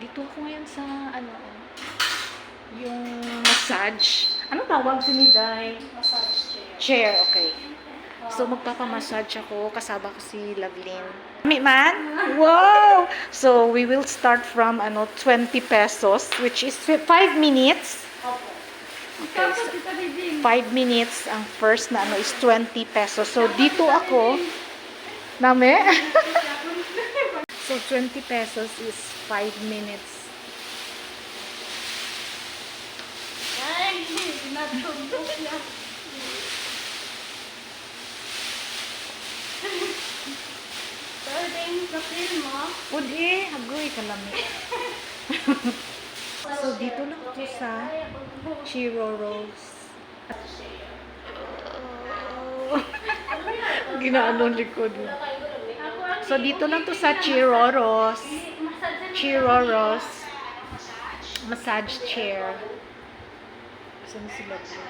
Dito ako ngayon sa, yung massage. Ano tawag si Niday? Massage chair. Chair, okay. So, magpapamassage ako. Kasama ko si Lovelyn. Man? Wow! So, we will start from, 20 pesos, which is 5 minutes. Opo. Okay, so 5 minutes. Ang first na is 20 pesos. So, dito ako. Name? So, 20 pesos is 5 minutes. Ay, natundok na. Third sa film mo. Pwede, hagoy kalami. So, dito lang ito sa Chiro Rolls. Ginaano likod mo. So, dito lang to sa Chiro Rolls massage chair. Saan si Lovelyn?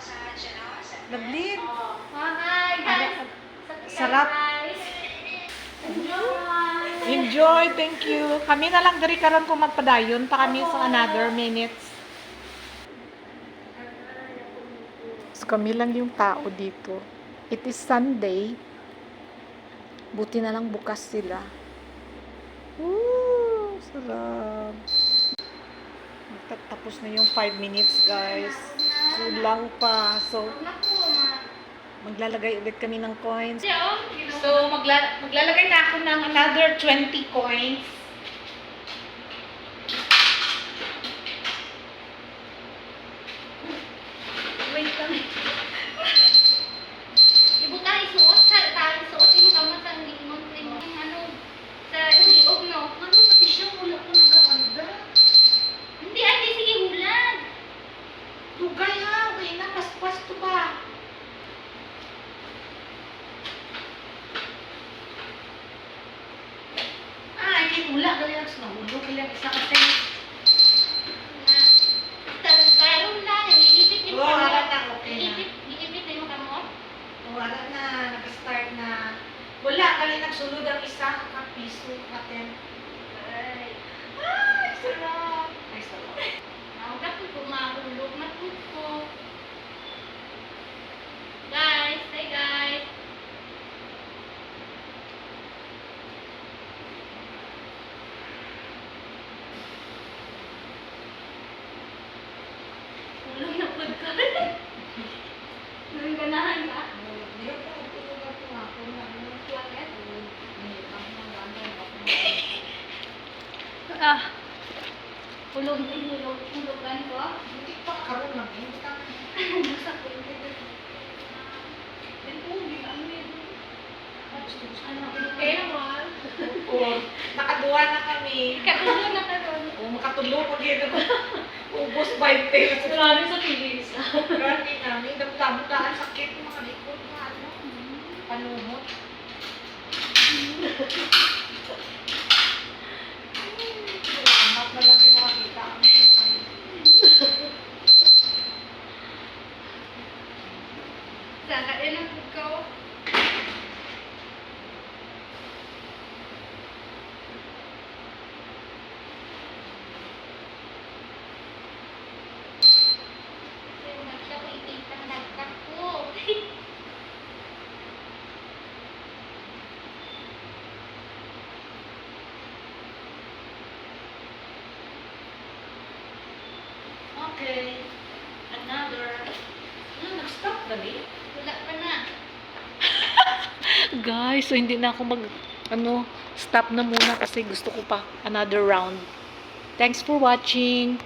Lovelyn? Hi guys. Sarap. Enjoy. Enjoy, thank you. Kami na lang dari karon kung magpadayon pa kami sa another minutes. So, kami lang yung tao dito. It is Sunday. Buti na lang bukas sila. Woo! Sarap. Tapos na yung 5 minutes, guys. Kulang pa. So, maglalagay ulit kami ng coins. So, maglalagay na ako ng another 20 coins. Wait lang. Ibuta isuot sa tali suot yung kamot sa limon sa liog no. Ano pati siya? Wala ko nag-aanda. Hindi sige hulan. Tugay ha. Wait na. Paspas to ba? Ay, wala. Kaya nahulog. Kaya isa kasi. Karon lang iipit yung Oo, kamot. wala na. Okay na. Iipit na yung kamot. Wala na. Nag-start na. Wala. Kali nagsulod ang isa. Piso natin. Ay. Ay, sarap. Ay, sarap. Dapat po mahulog na po. Guys, hi guys. Hulog na po ka. Naganahan ka? Hindi ko pa tutulog ako nga. Kung ano yung planet. Hulugan ko. Hindi pa karoon lang. Hindi ka Basta po yung Oo. Nakaduwa na kami. Katulo na ka doon. Oo, makatulog ko dito. Ubos 20 pesos. Marami sa tilis. Grabe namin. Damdam sakit ng mga likod na panuhot. Salamat na lang din makakita ang sinabi. Saka ilang ikaw. Okay. Another. Nag-stop na ni? Wala pa na. Guys, so hindi na ako stop na muna kasi gusto ko pa another round. Thanks for watching.